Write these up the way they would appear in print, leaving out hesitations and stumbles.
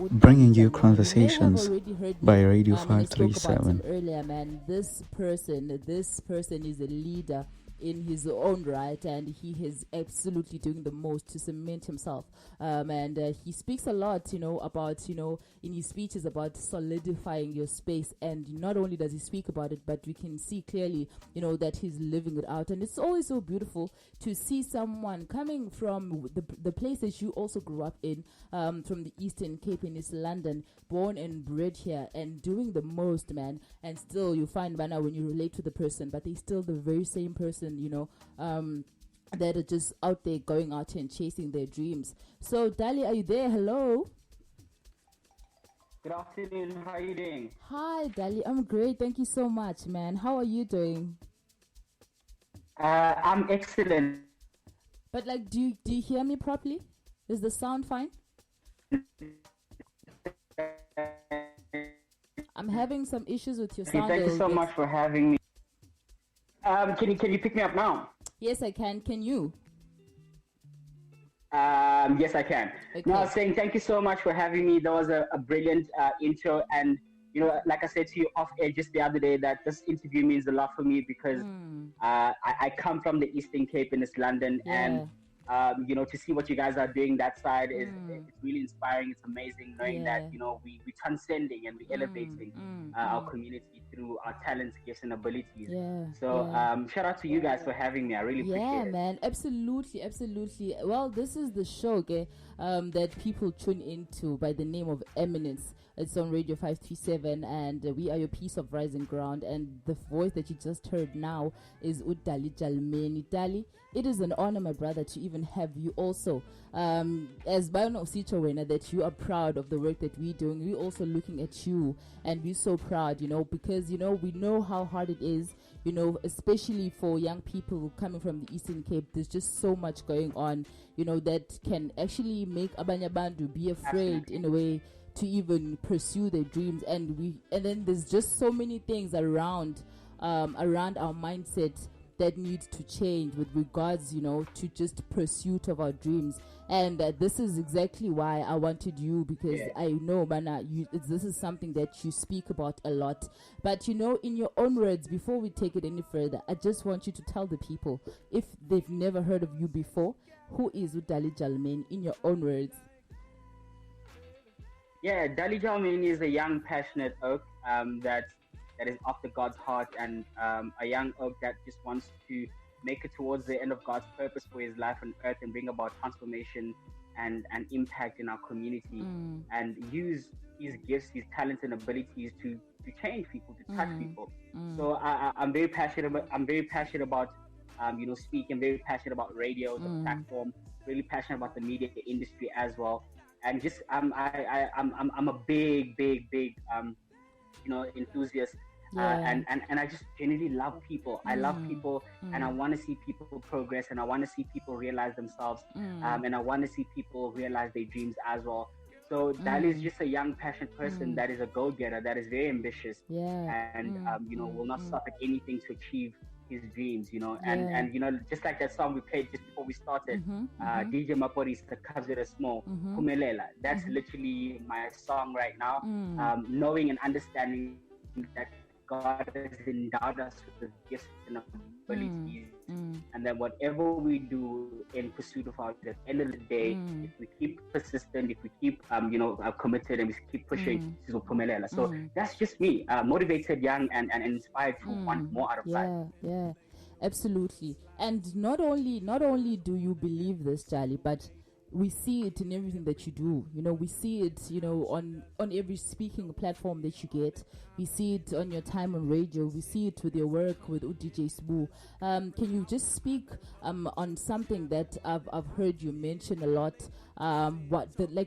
bringing you You may have conversations already heard by me Radio when I spoke about him 537. earlier, man. This person is a leader in his own right, and he is absolutely doing the most to cement himself. And he speaks a lot, about, in his speeches about solidifying your space. And not only does he speak about it, but we can see clearly, that he's living it out. And it's always so beautiful to see someone coming from the place that you also grew up in, from the Eastern Cape in East London, born and bred here, and doing the most, man. And still, you find, man, when you relate to the person, but they're still the very same person, that are just out there going out and chasing their dreams. So, Dali, are you there? Hello. Good afternoon. How are you doing? Hi, Dali. I'm great. Thank you so much, man. How are you doing? I'm excellent. But do you hear me properly? Is the sound fine? I'm having some issues with your sound. Thank you so much for having me. Can you pick me up now? Yes, I can. Can you? Yes, I can. Okay. No, I was saying thank you so much for having me. That was a brilliant intro. And, like I said to you off air just the other day, that this interview means a lot for me because I come from the Eastern Cape in East London. Yeah. And, to see what you guys are doing that side it's really inspiring. It's amazing knowing that, we're transcending and we're elevating our community through our talents, gifts, and abilities. Yeah. So shout out to you guys for having me. I really appreciate it. Yeah, man. Absolutely. Well, this is the show, okay, that people tune into by the name of Eminence. It's on Radio 537, and we are your piece of rising ground. And the voice that you just heard now is Dali Jalimeni. Dali, it is an honor, my brother, to even have you also. As Bano Sichowena, that you are proud of the work that we're doing. We're also looking at you, and we're so proud, because, we know how hard it is, especially for young people coming from the Eastern Cape. There's just so much going on, that can actually make Abanya Bandu be afraid in a way to even pursue their dreams. And then there's just so many things around our mindset that needs to change with regards, to just pursuit of our dreams. And this is exactly why I wanted you, because I know, Mana, this is something that you speak about a lot. But, in your own words, before we take it any further, I just want you to tell the people, if they've never heard of you before, who is Dali Jalimeni in your own words? Yeah, Dali Jalimeni is a young, passionate oak that is after God's heart, and a young oak that just wants to make it towards the end of God's purpose for his life on earth and bring about transformation and impact in our community, and use his gifts, his talents and abilities to change people, to touch people. So I'm very passionate about speaking, very passioned about radio, the platform, really passionate about the media industry as well. And just I'm a big enthusiast. And I just genuinely love people. I love people, and I want to see people progress, and I want to see people realize themselves, and I want to see people realize their dreams as well. So Dali is just a young, passionate person that is a go-getter, that is very ambitious, and will not stop at anything to achieve his dreams. And just like that song we played just before we started, DJ Maporis, the Kazira Small, Kumelela. That's literally my song right now. Knowing and understanding that God has endowed us with gifts and abilities, and that whatever we do in pursuit of our, at the end of the day, if we keep persistent, if we keep committed, and we keep pushing, so that's just me, motivated, young, and inspired to want more out of life. Yeah, absolutely. And not only do you believe this, Charlie, but we see it in everything that you do. We see it, on every speaking platform that you get. We see it on your time on radio. We see it with your work with DJ Sbu. Can you just speak on something that I've heard you mention a lot?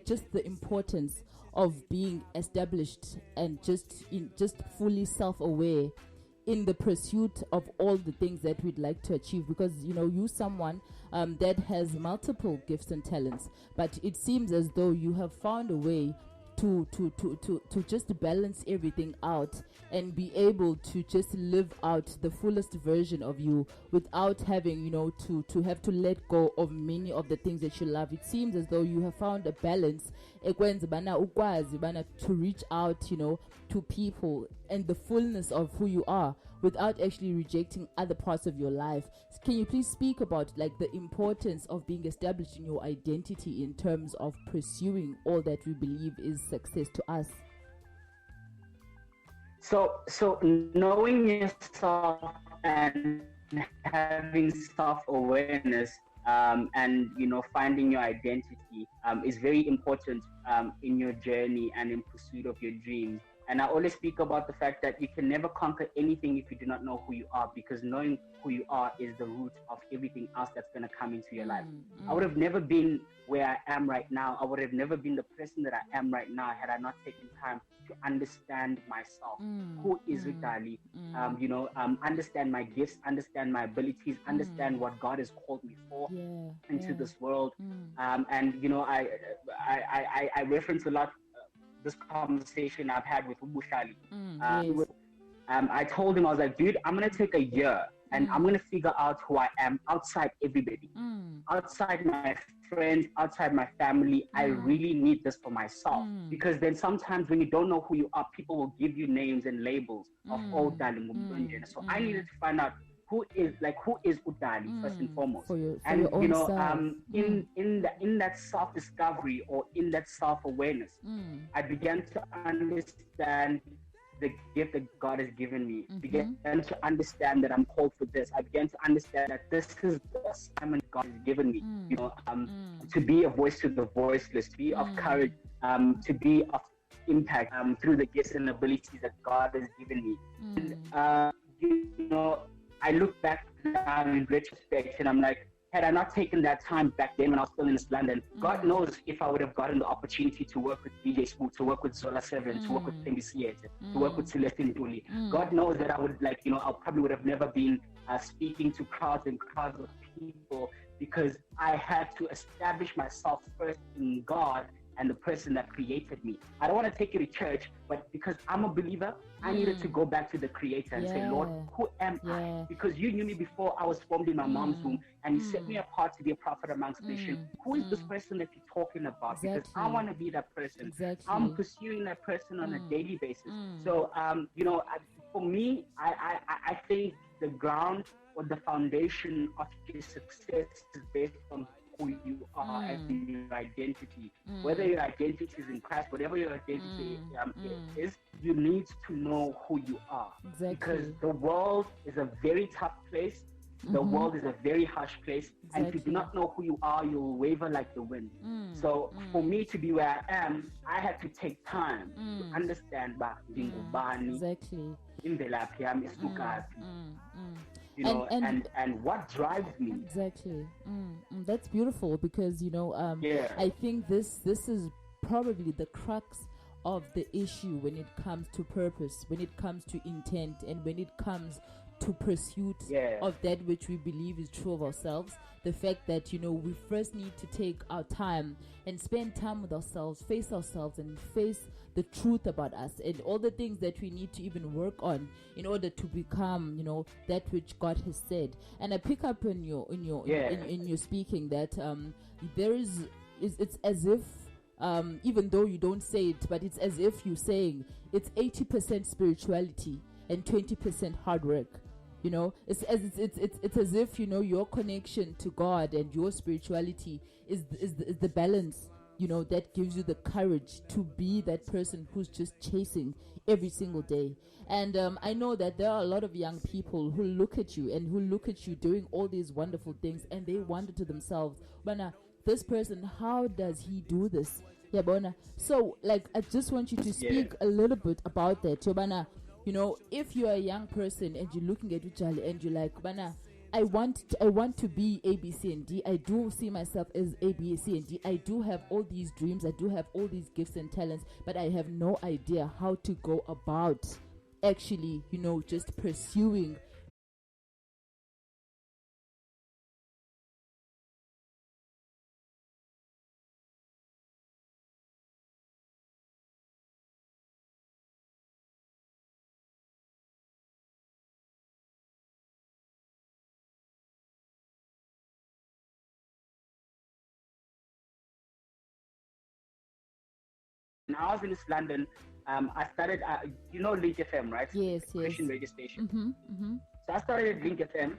Just the importance of being established and just fully self-aware in the pursuit of all the things that we'd like to achieve, because you're someone that has multiple gifts and talents, but it seems as though you have found a way to just balance everything out and be able to just live out the fullest version of you without having, to have to let go of many of the things that you love. It seems as though you have found a balance ekwenza bana ukwazi bana to reach out, to people and the fullness of who you are without actually rejecting other parts of your life. Can you please speak about like the importance of being established in your identity in terms of pursuing all that we believe is success to us? So knowing yourself and having self-awareness, and finding your identity is very important in your journey and in pursuit of your dreams. And I always speak about the fact that you can never conquer anything if you do not know who you are, because knowing who you are is the root of everything else that's going to come into your life. I would have never been where I am right now. I would have never been the person that I am right now had I not taken time to understand myself. Who is Dali? Understand my gifts, understand my abilities, understand what God has called me for into this world. And I reference a lot this conversation I've had with Ubushali. I told him, I was like, dude, I'm going to take a year and I'm going to figure out who I am outside everybody, outside my friends, outside my family. I really need this for myself, because then sometimes when you don't know who you are, people will give you names and labels of Dali Jalimeni. So I needed to find out who is Udali first and foremost. For your own self. In that self-discovery or in that self-awareness, I began to understand the gift that God has given me. Began to understand that I'm called for this. I began to understand that this is the assignment God has given me. To be a voice to the voiceless, to be of courage, to be of impact through the gifts and abilities that God has given me. And, I look back now in retrospect and I'm like, had I not taken that time back then when I was still in East London, God knows if I would have gotten the opportunity to work with DJ Spook, to work with Zola 7, to work with NBC, to work with Celestine Tuli. God knows that I would I probably would have never been speaking to crowds and crowds of people, because I had to establish myself first in God and the person that created me. I don't want to take you to church, but because I'm a believer, I needed to go back to the Creator and say, Lord, who am I? Because you knew me before I was formed in my mom's womb, and you set me apart to be a prophet amongst nations. Who is this person that you're talking about? Exactly. Because I want to be that person. Exactly. I'm pursuing that person on a daily basis. So, for me, I think the ground or the foundation of your success is based on who you are and your identity. Whether your identity is in Christ, whatever your identity is, you need to know who you are. Exactly. Because the world is a very tough place. The world is a very harsh place. And if you do not know who you are, you'll waver like the wind. So for me to be where I am, I had to take time to understand exactly. And what drives me. Exactly. That's beautiful, because I think this is probably the crux of the issue when it comes to purpose, when it comes to intent, and when it comes to pursuit of that which we believe is true of ourselves. The fact that we first need to take our time and spend time with ourselves, face ourselves, and face the truth about us and all the things that we need to even work on in order to become that which God has said. And I pick up in your speaking that there is it's as if even though you don't say it, but it's as if you're saying it's 80% spirituality and 20% hard work. It's as if your connection to God and your spirituality is the balance that gives you the courage to be that person who's just chasing every single day. And I know that there are a lot of young people who look at you doing all these wonderful things, and they wonder to themselves, Bana, this person, how does he do this? Yeah, Bona. So, I just want you to speak a little bit about that. Yobana, if you're a young person and you're looking at Ujali and you're like, Bana, I want to be A, B, C, and D. I do see myself as A, B, C, and D. I do have all these dreams. I do have all these gifts and talents, but I have no idea how to go about actually, just pursuing I was in East London, I started, you know, Link FM, right? Yes, Christian radio station. Mm-hmm. So I started at Link FM,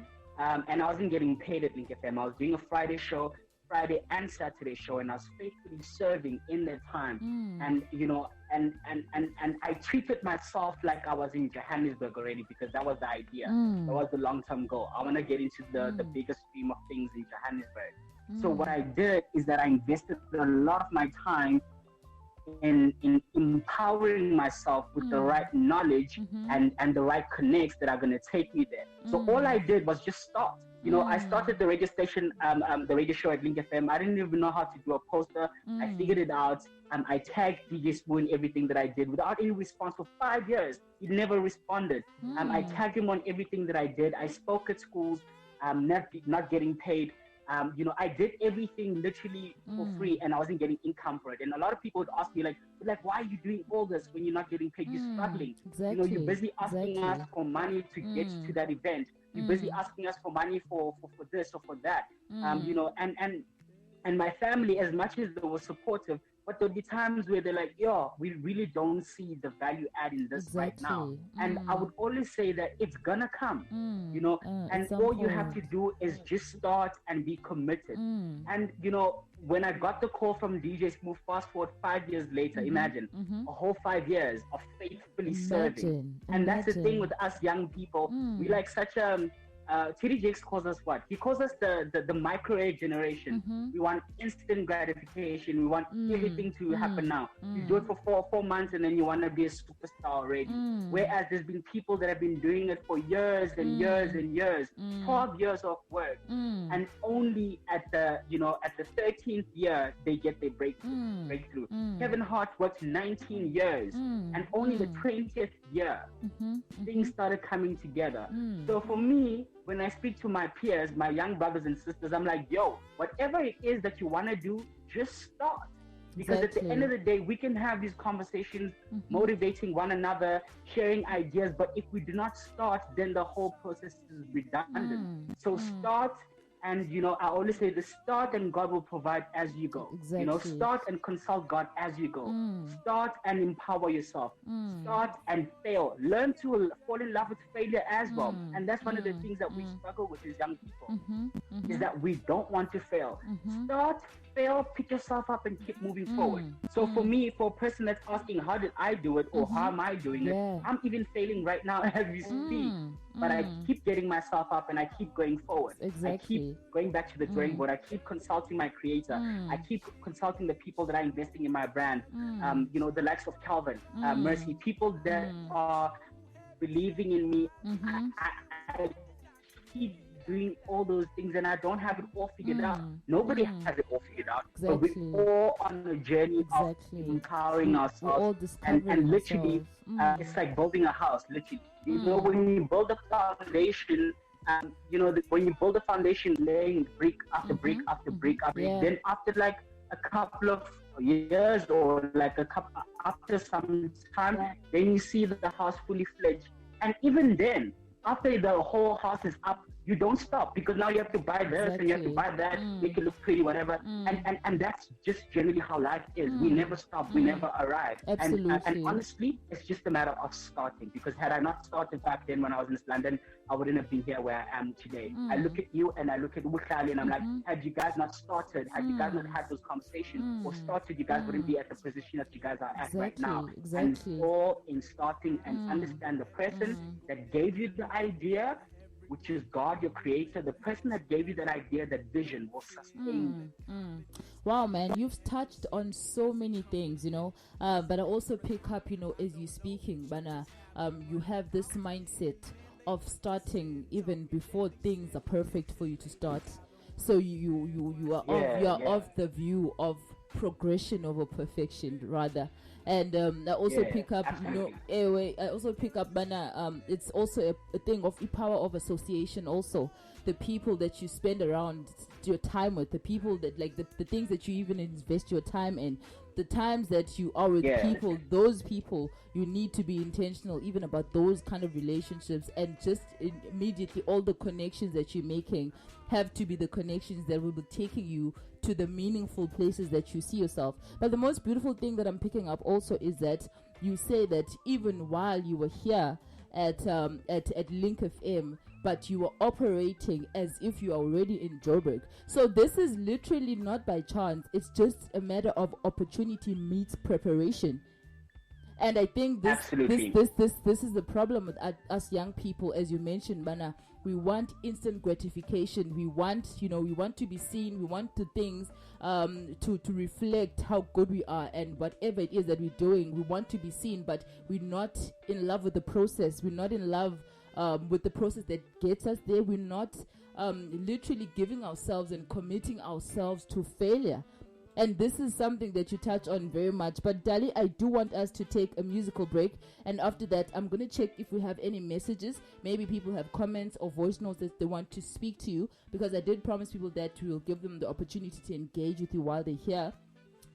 and I wasn't getting paid at Link FM. I was doing a Friday show, Friday and Saturday show, and I was faithfully serving in that time. And you know, and I treated myself like I was in Johannesburg already, because that was the idea. That was the long-term goal. I want to get into the biggest stream of things in Johannesburg. So what I did is that I invested a lot of my time in empowering myself with the right knowledge and the right connects that are going to take me there. So all I did was just start. You know, I started the radio station, the radio show at Link FM. I didn't even know how to do a poster. I figured it out. I tagged DJ Spoon everything that I did without any response for 5 years. He never responded. I tagged him on everything that I did. I spoke at schools, not getting paid. You know, I did everything literally for free, and I wasn't getting income for it. And a lot of people would ask me, like, why are you doing all this when you're not getting paid? You're struggling. Exactly. You know, you're busy asking us for money to get to that event. You're busy asking us for money for this or for that. You know, and my family, as much as they were supportive, but there'll be times where they're like, yo, we really don't see the value add in this right now. And I would always say that it's gonna come, you know, and all you have to do is just start and be committed. And, you know, when I got the call from DJ Smooth, fast forward 5 years later, imagine a whole 5 years of faithfully serving. And that's the thing with us young people. We like such a TD Jakes calls us what? He calls us the microwave generation. We want instant gratification. We want everything to happen now. You do it for 4 months and then you want to be a superstar already. Whereas there's been people that have been doing it for years and years and years, 12 years of work, and only at the 13th year they get their breakthrough. Kevin Hart worked 19 years, and only the 20th year things started coming together. So for me, when I speak to my peers, my young brothers and sisters, I'm like, yo, whatever it is that you want to do, just start. Because at the end of the day, we can have these conversations, motivating one another, sharing ideas. But if we do not start, then the whole process is redundant. So start. And, you know, I always say the start and God will provide as you go. Exactly. You know, start and consult God as you go. Start and empower yourself. Start and fail. Learn to fall in love with failure as well. And that's one of the things that we struggle with as young people, is that we don't want to fail. Start, fail, pick yourself up and keep moving forward. So for me, for a person that's asking, how did I do it or how am I doing it? I'm even failing right now as we speak. But I keep getting myself up and I keep going forward. I keep going back to the drawing board. I keep consulting my creator. I keep consulting the people that are investing in my brand. You know, the likes of Calvin, Mercy, people that are believing in me. I keep doing all those things, and I don't have it all figured out. Nobody has it all figured out. But we're all on a journey of empowering ourselves. And literally, it's like building a house, literally. You know, when you build a foundation, you know, when you build a foundation, laying brick after brick after brick after brick, then after like a couple of years or like after some time, then you see the house fully fledged. And even then, after the whole house is up, you don't stop, because now you have to buy this and you have to buy that, make it look pretty, whatever. And that's just generally how life is. We never stop, we never arrive. And honestly, it's just a matter of starting, because had I not started back then when I was in London, I wouldn't have been here where I am today. I look at you and I look at Wukhali and I'm like, had you guys not started, had you guys not had those conversations or started, you guys wouldn't be at the position that you guys are at right now. And it's all in starting and understand the person that gave you the idea, which is God, your creator. The person that gave you that idea, that vision, will sustain you. Wow, man, you've touched on so many things, you know, but I also pick up, you know, as you're speaking, Bana, you have this mindset of starting even before things are perfect for you to start. So you are of the view of progression over perfection, rather. And I also pick up, absolutely. I also pick up, Bana, it's also a thing of the power of association also. The people that you spend around your time with, the people that, like, the things that you even invest your time in, the times that you are with people, those people, you need to be intentional even about those kind of relationships. And just immediately all the connections that you're making have to be the connections that will be taking you to the meaningful places that you see yourself. But the most beautiful thing that I'm picking up also is that you say that even while you were here at Link FM, but you were operating as if you are already in Joburg. So this is literally not by chance. It's just a matter of opportunity meets preparation. And I think this is the problem with us young people, as you mentioned, Bana. We want instant gratification. We want to be seen. We want the things to reflect how good we are, and whatever it is that we're doing, we want to be seen. But we're not in love with the process. We're not in love with the process that gets us there. We're not literally giving ourselves and committing ourselves to failure. And this is something that you touch on very much. But Dali, I do want us to take a musical break. And after that, I'm going to check if we have any messages. Maybe people have comments or voice notes that they want to speak to you. Because I did promise people that we will give them the opportunity to engage with you while they're here.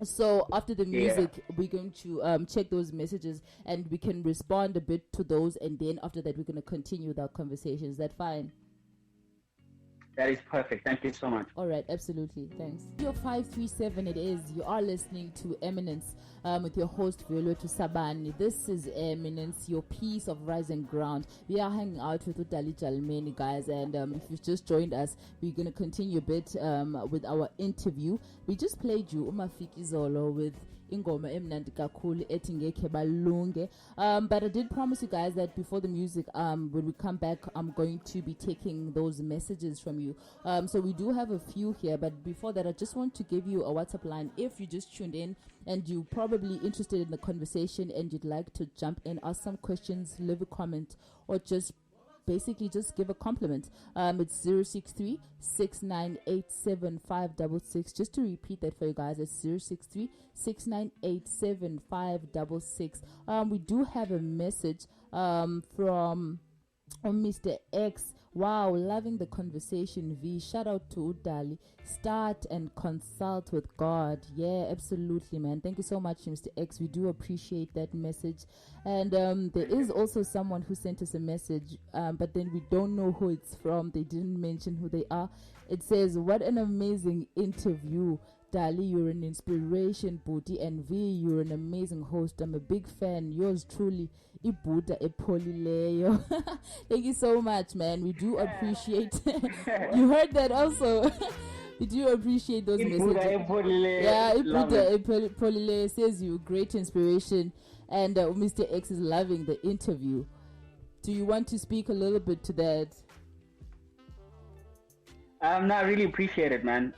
So after the music, we're going to check those messages and we can respond a bit to those. And then after that, we're going to continue with our conversation. Is that fine? That is perfect. Thank you so much. All right, absolutely. Thanks. Your 537 it is. You are listening to Eminence with your host, Violetu Sabani. This is Eminence, your piece of rising ground. We are hanging out with Dali Jalimeni, guys. And if you've just joined us, we're going to continue a bit with our interview. We just played you Umafiki Zolo with ingoma emnandi kakhulu ethi ngekhe balunge. But I did promise you guys that before the music, when we come back, I'm going to be taking those messages from you. So we do have a few here, but before that, I just want to give you a WhatsApp line. If you just tuned in and you're probably interested in the conversation and you'd like to jump in, ask some questions, leave a comment, or just basically just give a compliment. It's 063 6987 566. Just to repeat that for you guys, it's 063 6987 566. We do have a message from Mr. X. Wow, loving the conversation, V. Shout out to Udali. Start and consult with God. Yeah, absolutely, man. Thank you so much, Mr. X. We do appreciate that message. And there is also someone who sent us a message, but then we don't know who it's from. They didn't mention who they are. It says, what an amazing interview. Dali, you're an inspiration, Booty, and V, you're an amazing host. I'm a big fan. Yours truly, Ibuda Epolileyo. Thank you so much, man. We do appreciate. You heard that also. We do appreciate those messages. Yeah, Ibuda Epolileyo says you great inspiration, and Mr. X is loving the interview. Do you want to speak a little bit to that? No, I really appreciate it, man.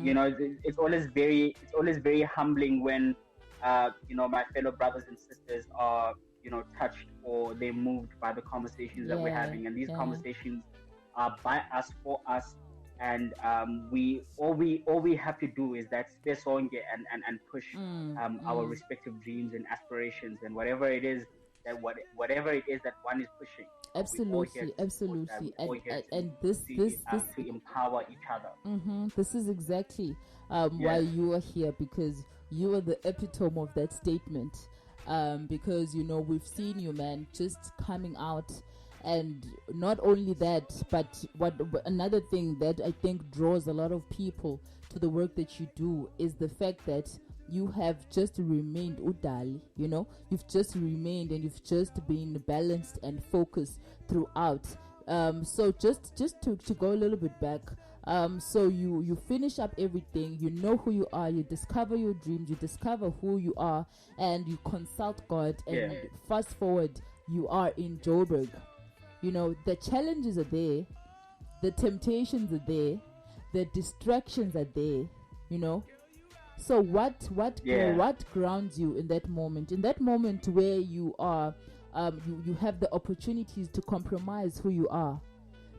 You know, it's always very humbling when, you know, my fellow brothers and sisters are, you know, touched or they're moved by the conversations that we're having. And these conversations are by us, for us. And all we have to do is that stay strong and push our respective dreams and aspirations and whatever it is that one is pushing. Absolutely. And this to empower each other. This is exactly why you are here, because you are the epitome of that statement. Because, you know, we've seen you, man, just coming out. And not only that, but another thing that I think draws a lot of people to the work that you do is the fact that you have just remained Udali, you know, you've just remained and you've just been balanced and focused throughout. So just to go a little bit back, so you finish up everything, you know who you are, you discover your dreams, you discover who you are, and you consult God, and fast forward, you are in Joburg. You know, the challenges are there, the temptations are there, the distractions are there, you know. So what grounds you in that moment? In that moment where you are, you have the opportunities to compromise who you are,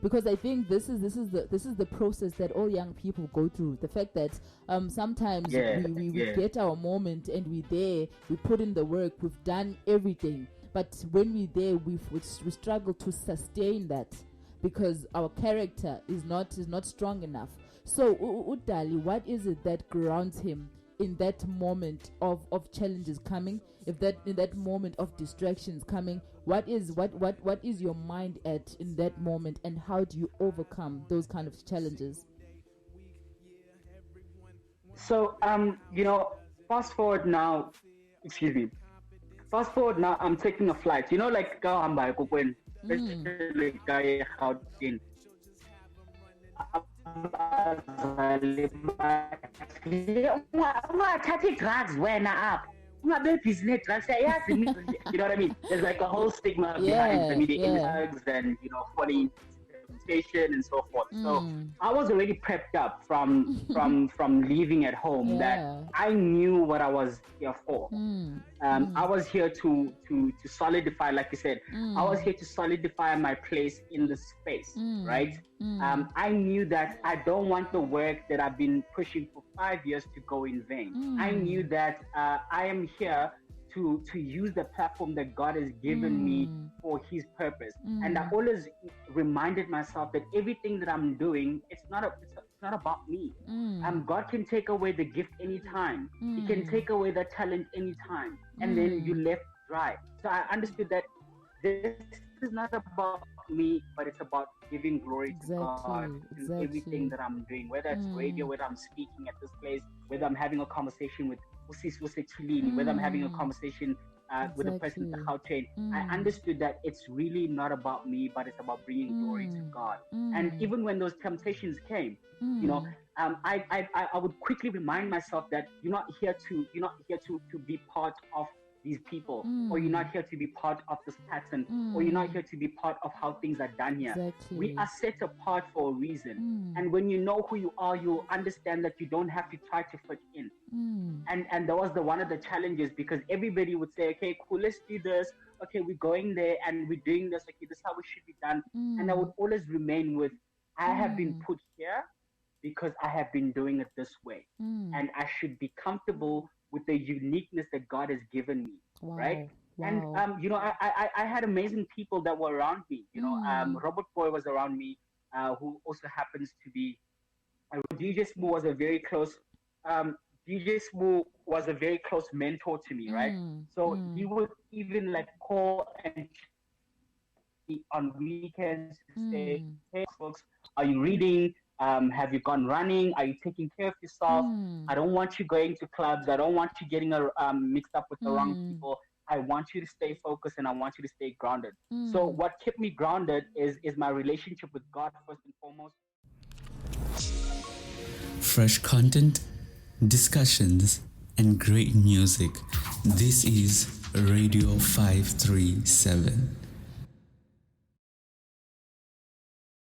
because I think this is the process that all young people go through. The fact that sometimes we get our moment and we're there, we put in the work, we've done everything, but when we're there, we struggle to sustain that because our character is not strong enough. So, Udali, what is it that grounds him in that moment of challenges coming? If that in that moment of distractions coming, what is your mind at in that moment, and how do you overcome those kind of challenges? So, fast forward now, excuse me, fast forward now, I'm taking a flight. Like, especially Gauteng, ungathathi drugs wena apha ungabebhizi drugs ayazi you know what I mean, there's like a whole stigma behind the media drugs and falling temptation and so forth. So I was already prepped up from leaving at home that I knew what I was here for. I was here to solidify, like you said, I was here to solidify my place in the space, right? I knew that I don't want the work that I've been pushing for 5 years to go in vain. I knew that I am here to use the platform that God has given me for His purpose. And I always reminded myself that everything that I'm doing, it's not about me. God can take away the gift anytime. He can take away the talent anytime, and then you left dry. So I understood that this is not about me, but it's about giving glory to God in everything that I'm doing, whether it's radio, whether I'm speaking at this place, whether I'm having a conversation with whether I'm having a conversation with a person at the Gauteng. I understood that it's really not about me, but it's about bringing glory to God. And even when those temptations came, I would quickly remind myself that you're not here to be part of these people, or you're not here to be part of this pattern, or you're not here to be part of how things are done here. We are set apart for a reason. And when you know who you are, you understand that you don't have to try to fit in. And that was one of the challenges, because everybody would say, okay, cool, let's do this. Okay, we're going there and we're doing this. Okay, this is how it should be done. And I would always remain with, I have been put here because I have been doing it this way. And I should be comfortable with the uniqueness that God has given me, right? And I had amazing people that were around me. Robert Boy was around me, who also happens to be DJ Smooth was a very close mentor to me, right? So he would even like call and on weekends to say, hey folks, are you reading? Have you gone running? Are you taking care of yourself? I don't want you going to clubs. I don't want you getting mixed up with the wrong people. I want you to stay focused and I want you to stay grounded. So what kept me grounded is my relationship with God first and foremost. Fresh content, discussions, and great music. This is Radio 537.